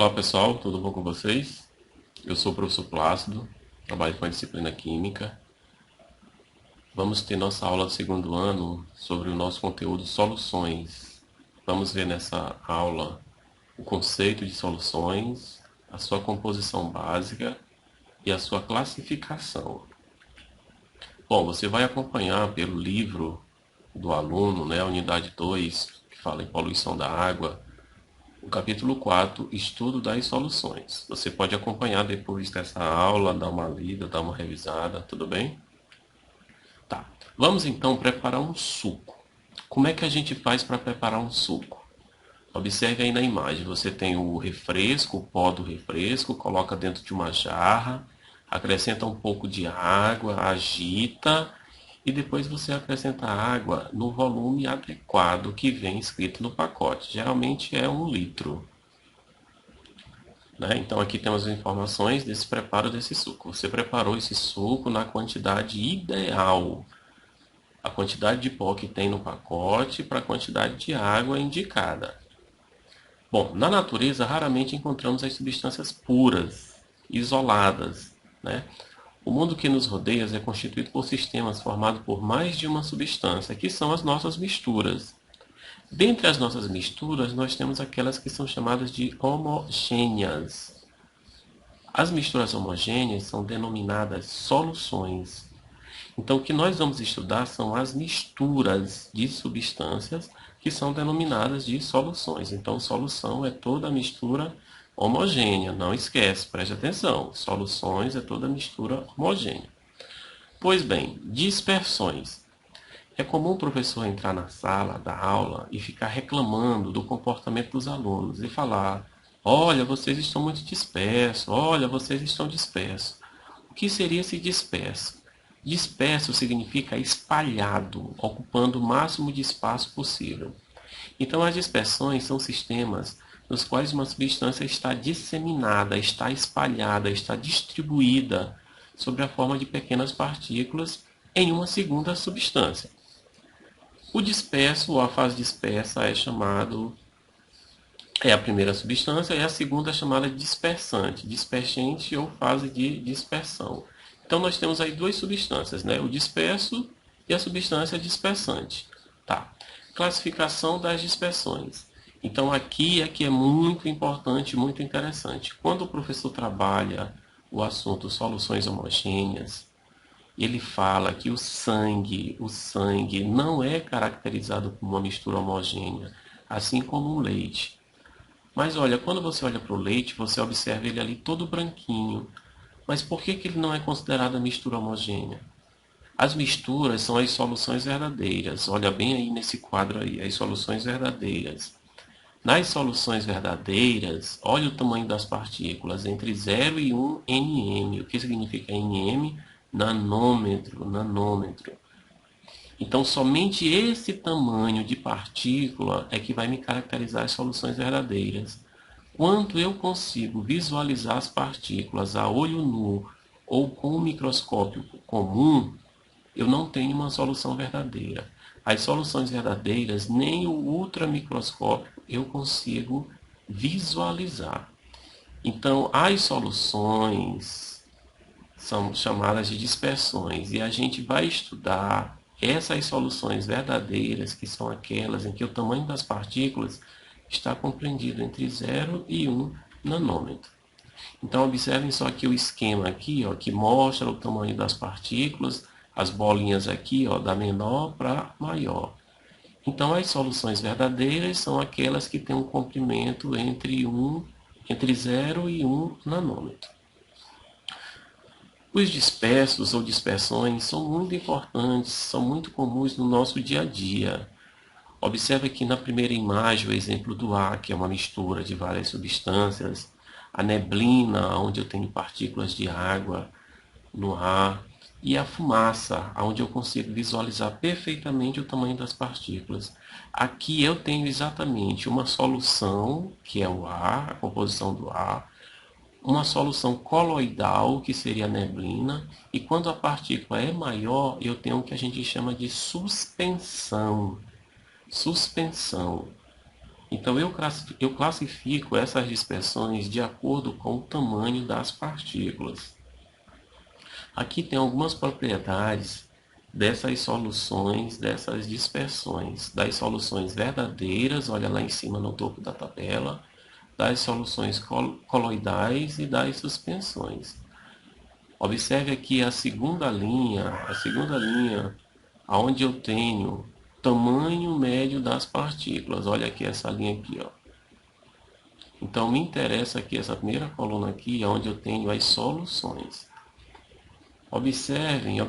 Olá pessoal, tudo bom com vocês? Eu sou o professor Plácido, trabalho com a disciplina Química. Vamos ter nossa aula do segundo ano sobre o nosso conteúdo soluções. Vamos ver nessa aula o conceito de soluções, a sua composição básica e a sua classificação. Bom, você vai acompanhar pelo livro do aluno, a unidade 2, que fala em poluição da água, o capítulo 4, estudo das soluções. Você pode acompanhar depois dessa aula, dar uma lida, dar uma revisada, tudo bem? Tá. Vamos então preparar um suco. Como é que a gente faz para preparar um suco? Observe aí na imagem, você tem o refresco, o pó do refresco, coloca dentro de uma jarra, acrescenta um pouco de água, agita e depois você acrescenta a água no volume adequado que vem escrito no pacote. Geralmente é 1 litro. Então aqui temos as informações desse preparo desse suco. Você preparou esse suco na quantidade ideal. A quantidade de pó que tem no pacote para a quantidade de água indicada. Bom, na natureza raramente encontramos as substâncias puras, isoladas. O mundo que nos rodeia é constituído por sistemas formados por mais de uma substância, que são as nossas misturas. Dentre as nossas misturas, nós temos aquelas que são chamadas de homogêneas. As misturas homogêneas são denominadas soluções. Então, o que nós vamos estudar são as misturas de substâncias que são denominadas de soluções. Então, solução é toda mistura homogênea. Não esquece, preste atenção. Soluções é toda mistura homogênea. Pois bem, dispersões. É comum o professor entrar na sala da aula e ficar reclamando do comportamento dos alunos e falar: olha, vocês estão muito dispersos, olha, vocês estão dispersos. O que seria esse disperso? Disperso significa espalhado, ocupando o máximo de espaço possível. Então, as dispersões são sistemas nos quais uma substância está disseminada, está espalhada, está distribuída sob a forma de pequenas partículas em uma segunda substância. O disperso ou a fase dispersa é a primeira substância e a segunda é chamada de dispersante, dispersante ou fase de dispersão. Então nós temos aí duas substâncias, o disperso e a substância dispersante. Tá. Classificação das dispersões. Então aqui é que é muito importante, muito interessante. Quando o professor trabalha o assunto soluções homogêneas, ele fala que o sangue não é caracterizado como uma mistura homogênea, assim como o leite. Mas olha, quando você olha para o leite, você observa ele ali todo branquinho. Mas por que ele não é considerado mistura homogênea? As misturas são as soluções verdadeiras. Olha bem aí nesse quadro aí, as soluções verdadeiras. Nas soluções verdadeiras, olha o tamanho das partículas, entre 0 e 1 nm. O que significa nm? Nanômetro. Então, somente esse tamanho de partícula é que vai me caracterizar as soluções verdadeiras. Quando eu consigo visualizar as partículas a olho nu ou com um microscópio comum, eu não tenho uma solução verdadeira. As soluções verdadeiras, nem o ultramicroscópio eu consigo visualizar. Então, as soluções são chamadas de dispersões e a gente vai estudar essas soluções verdadeiras, que são aquelas em que o tamanho das partículas está compreendido entre 0 e 1 nanômetro. Então, observem só aqui o esquema aqui, que mostra o tamanho das partículas, as bolinhas aqui, da menor para maior. Então, as soluções verdadeiras são aquelas que têm um comprimento entre 0 e 1 nanômetro. Os dispersos ou dispersões são muito importantes, são muito comuns no nosso dia a dia. Observe aqui na primeira imagem o exemplo do ar, que é uma mistura de várias substâncias, a neblina, onde eu tenho partículas de água no ar, e a fumaça, onde eu consigo visualizar perfeitamente o tamanho das partículas. Aqui eu tenho exatamente uma solução, que é o ar, a composição do ar, uma solução coloidal, que seria a neblina, e quando a partícula é maior, eu tenho o que a gente chama de suspensão. Então eu classifico essas dispersões de acordo com o tamanho das partículas. Aqui tem algumas propriedades dessas soluções, dessas dispersões, das soluções verdadeiras, olha lá em cima no topo da tabela, das soluções coloidais e das suspensões. Observe aqui a segunda linha, onde eu tenho tamanho médio das partículas. Olha aqui essa linha aqui, ó. Então me interessa aqui essa primeira coluna aqui, onde eu tenho as soluções. Observem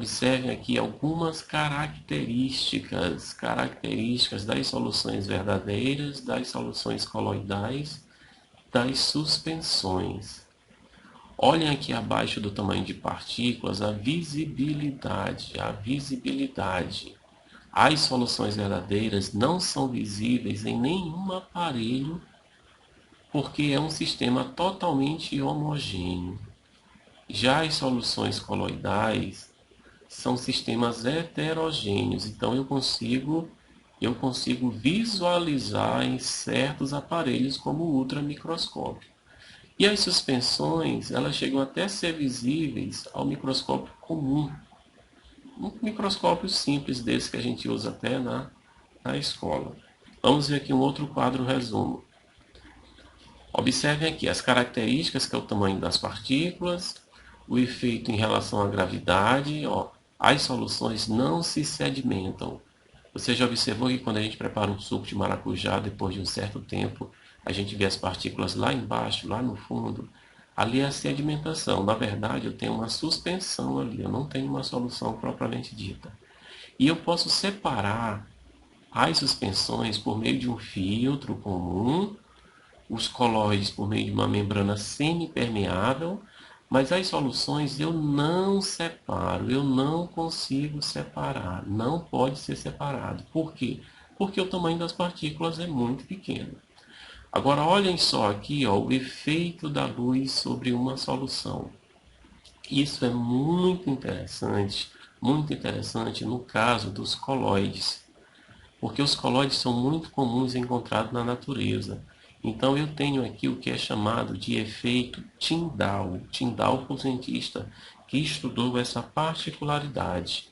aqui algumas características das soluções verdadeiras, das soluções coloidais, das suspensões. Olhem aqui abaixo do tamanho de partículas a visibilidade. As soluções verdadeiras não são visíveis em nenhum aparelho porque é um sistema totalmente homogêneo. Já as soluções coloidais são sistemas heterogêneos, então eu consigo visualizar em certos aparelhos como o ultramicroscópio. E as suspensões, elas chegam até a ser visíveis ao microscópio comum. Um microscópio simples desse que a gente usa até na escola. Vamos ver aqui um outro quadro resumo. Observem aqui as características, que é o tamanho das partículas, o efeito em relação à gravidade. Ó, as soluções não se sedimentam. Você já observou que quando a gente prepara um suco de maracujá, depois de um certo tempo, a gente vê as partículas lá embaixo, lá no fundo? Ali é a sedimentação. Na verdade, eu tenho uma suspensão ali, eu não tenho uma solução propriamente dita. E eu posso separar as suspensões por meio de um filtro comum, os colóides por meio de uma membrana semipermeável, mas as soluções eu não separo, eu não consigo separar, não pode ser separado. Por quê? Porque o tamanho das partículas é muito pequeno. Agora olhem só aqui, ó, o efeito da luz sobre uma solução. Isso é muito interessante no caso dos colóides, porque os colóides são muito comuns encontrados na natureza. Então eu tenho aqui o que é chamado de efeito Tyndall. Tyndall foi um cientista que estudou essa particularidade.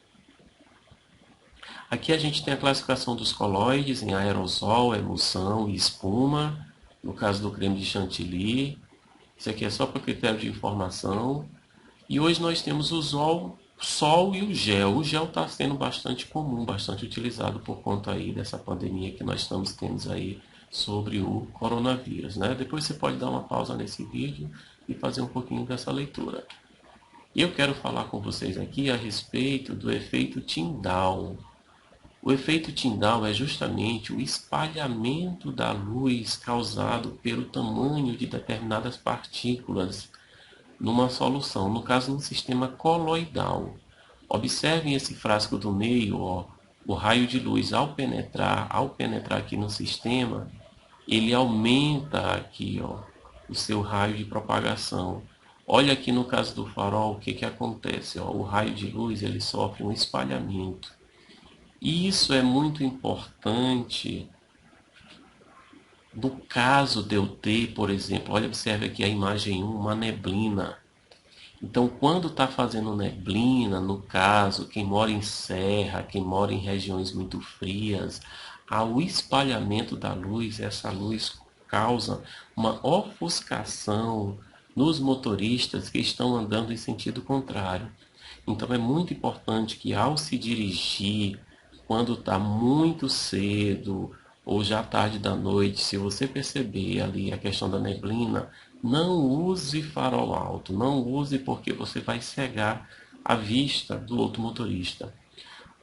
Aqui a gente tem a classificação dos colóides em aerosol, emulsão e espuma, no caso do creme de chantilly. Isso aqui é só para critério de informação. E hoje nós temos o sol e o gel. O gel está sendo bastante comum, bastante utilizado por conta aí dessa pandemia que nós estamos tendo aí sobre o coronavírus, né? Depois você pode dar uma pausa nesse vídeo e fazer um pouquinho dessa leitura. E eu quero falar com vocês aqui a respeito do efeito Tyndall. O efeito Tyndall é justamente o espalhamento da luz causado pelo tamanho de determinadas partículas numa solução, no caso, no sistema coloidal. Observem esse frasco do meio, ó, o raio de luz ao penetrar aqui no sistema, ele aumenta aqui, ó, o seu raio de propagação. Olha aqui no caso do farol, o que que acontece, ó, o raio de luz ele sofre um espalhamento. E isso é muito importante no caso de eu ter, por exemplo, olha, observe aqui a imagem 1, uma neblina. Então, quando está fazendo neblina, no caso, quem mora em serra, quem mora em regiões muito frias, ao espalhamento da luz, essa luz causa uma ofuscação nos motoristas que estão andando em sentido contrário. Então, é muito importante que ao se dirigir, quando está muito cedo ou já tarde da noite, se você perceber ali a questão da neblina, não use farol alto, não use porque você vai cegar a vista do outro motorista.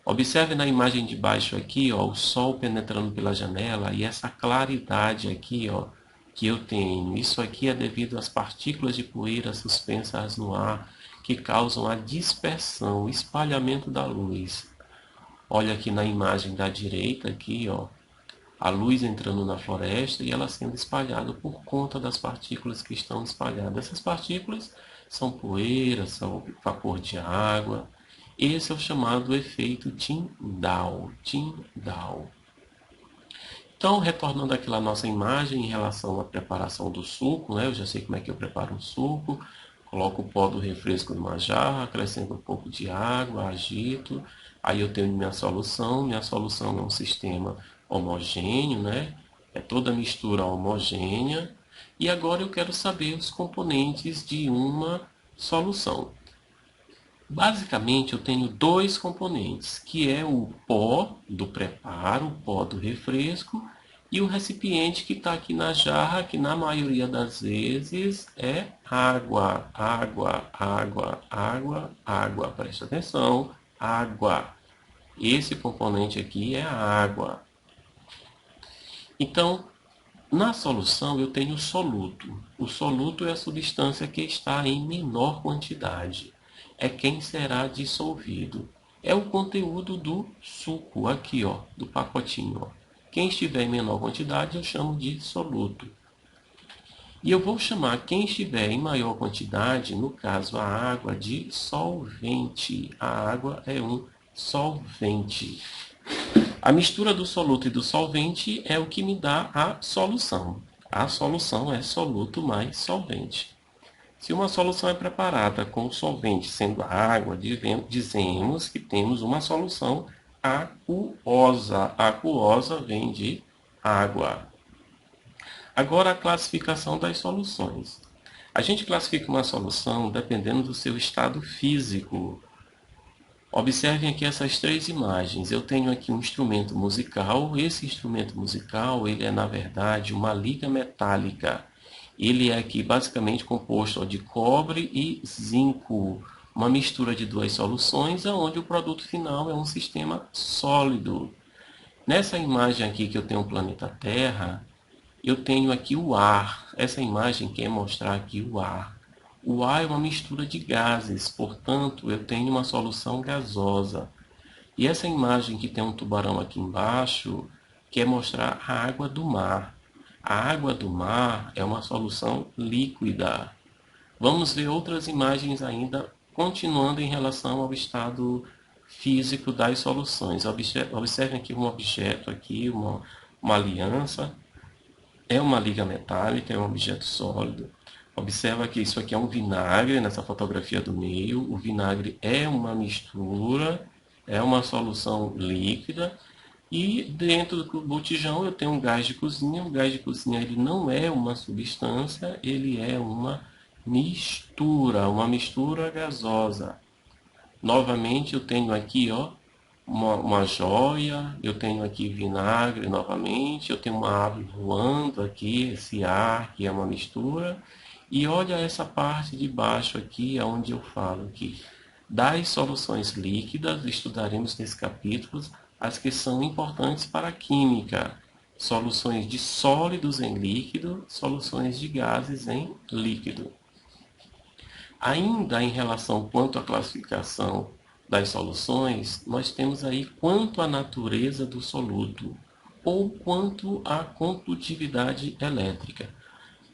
Observe na imagem de baixo aqui, ó, o sol penetrando pela janela e essa claridade aqui, ó, que eu tenho. Isso aqui é devido às partículas de poeira suspensas no ar que causam a dispersão, o espalhamento da luz. Olha aqui na imagem da direita aqui, ó, a luz entrando na floresta e ela sendo espalhada por conta das partículas que estão espalhadas. Essas partículas são poeira, são vapor de água. Esse é o chamado efeito Tyndall. Tyndall. Então, retornando aqui à nossa imagem em relação à preparação do suco, né? Eu já sei como é que eu preparo um suco. Coloco o pó do refresco numa jarra, acrescento um pouco de água, agito. Aí eu tenho minha solução. Minha solução é um sistema homogêneo, né? É toda mistura homogênea. E agora eu quero saber os componentes de uma solução. Basicamente, eu tenho dois componentes, que é o pó do preparo, o pó do refresco, e o recipiente que está aqui na jarra, que na maioria das vezes é água, água, água, água, água. Presta atenção, água. Esse componente aqui é a água. Então, na solução eu tenho o soluto. O soluto é a substância que está em menor quantidade. É quem será dissolvido. É o conteúdo do suco, aqui, ó, do pacotinho. Ó. Quem estiver em menor quantidade eu chamo de soluto. E eu vou chamar quem estiver em maior quantidade, no caso a água, de solvente. A água é um solvente. A mistura do soluto e do solvente é o que me dá a solução. A solução é soluto mais solvente. Se uma solução é preparada com o solvente sendo a água, dizemos que temos uma solução aquosa. Aquosa vem de água. Agora a classificação das soluções. A gente classifica uma solução dependendo do seu estado físico. Observem aqui essas três imagens. Eu tenho aqui um instrumento musical. Esse instrumento musical, ele é na verdade uma liga metálica. Ele é aqui basicamente composto de cobre e zinco. Uma mistura de duas soluções, onde o produto final é um sistema sólido. Nessa imagem aqui que eu tenho o planeta Terra, eu tenho aqui o ar. Essa imagem quer mostrar aqui o ar. O ar é uma mistura de gases, portanto, eu tenho uma solução gasosa. E essa imagem que tem um tubarão aqui embaixo quer mostrar a água do mar. A água do mar é uma solução líquida. Vamos ver outras imagens ainda, continuando em relação ao estado físico das soluções. Observem aqui um objeto, aqui, uma aliança. É uma liga metálica, é um objeto sólido. Observa que isso aqui é um vinagre, nessa fotografia do meio. O vinagre é uma mistura, é uma solução líquida. E dentro do botijão eu tenho um gás de cozinha. O gás de cozinha ele não é uma substância, ele é uma mistura gasosa. Novamente eu tenho aqui, ó, uma joia, eu tenho aqui vinagre novamente, eu tenho uma ave voando aqui, esse ar que é uma mistura. E olha essa parte de baixo aqui, onde eu falo que das soluções líquidas, estudaremos nesse capítulo as que são importantes para a química. Soluções de sólidos em líquido, soluções de gases em líquido. Ainda em relação quanto à classificação das soluções, nós temos aí quanto à natureza do soluto ou quanto à condutividade elétrica.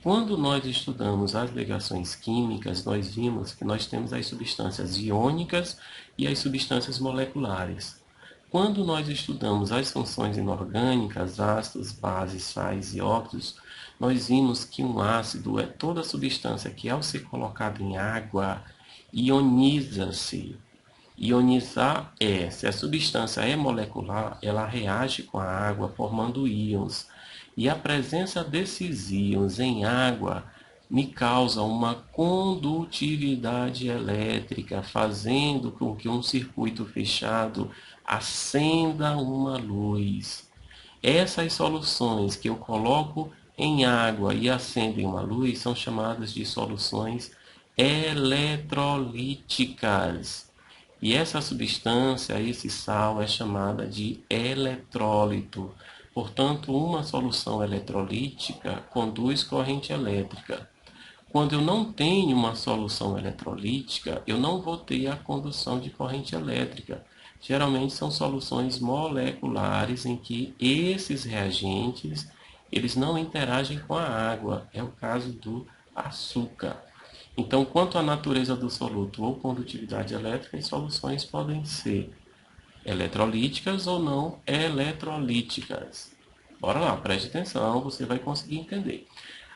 Quando nós estudamos as ligações químicas, nós vimos que nós temos as substâncias iônicas e as substâncias moleculares. Quando nós estudamos as funções inorgânicas, ácidos, bases, sais e óxidos, nós vimos que um ácido é toda substância que, ao ser colocada em água, ioniza-se. Ionizar é, se a substância é molecular, ela reage com a água formando íons. E a presença desses íons em água me causa uma condutividade elétrica, fazendo com que um circuito fechado acenda uma luz. Essas soluções que eu coloco em água e acendem uma luz são chamadas de soluções eletrolíticas. E essa substância, esse sal, é chamada de eletrólito. Portanto, uma solução eletrolítica conduz corrente elétrica. Quando eu não tenho uma solução eletrolítica, eu não vou ter a condução de corrente elétrica. Geralmente são soluções moleculares em que esses reagentes eles não interagem com a água. É o caso do açúcar. Então, quanto à natureza do soluto ou condutividade elétrica, as soluções podem ser eletrolíticas ou não eletrolíticas. Bora lá, preste atenção, você vai conseguir entender.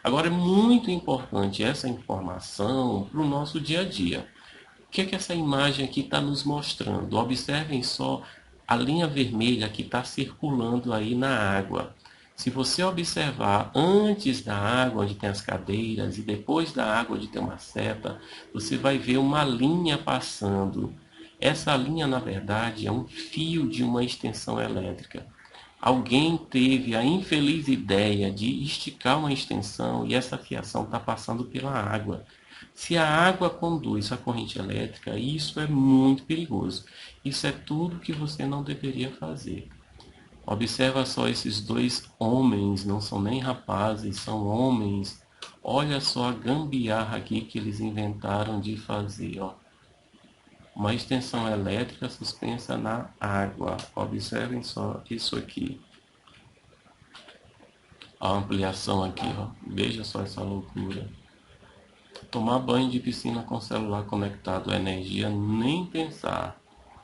Agora é muito importante essa informação para o nosso dia a dia. O que é que essa imagem aqui está nos mostrando? Observem só a linha vermelha que está circulando aí na água. Se você observar antes da água, onde tem as cadeiras, e depois da água, onde tem uma seta, você vai ver uma linha passando. Essa linha, na verdade, é um fio de uma extensão elétrica. Alguém teve a infeliz ideia de esticar uma extensão e essa fiação está passando pela água. Se a água conduz a corrente elétrica, isso é muito perigoso. Isso é tudo que você não deveria fazer. Observa só esses dois homens, não são nem rapazes, são homens. Olha só a gambiarra aqui que eles inventaram de fazer, ó. Uma extensão elétrica suspensa na água. Observem só isso aqui. A ampliação aqui, ó. Veja só essa loucura. Tomar banho de piscina com celular conectado à energia, nem pensar.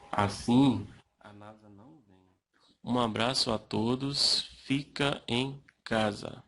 Assim, a NASA não vem. Um abraço a todos. Fica em casa.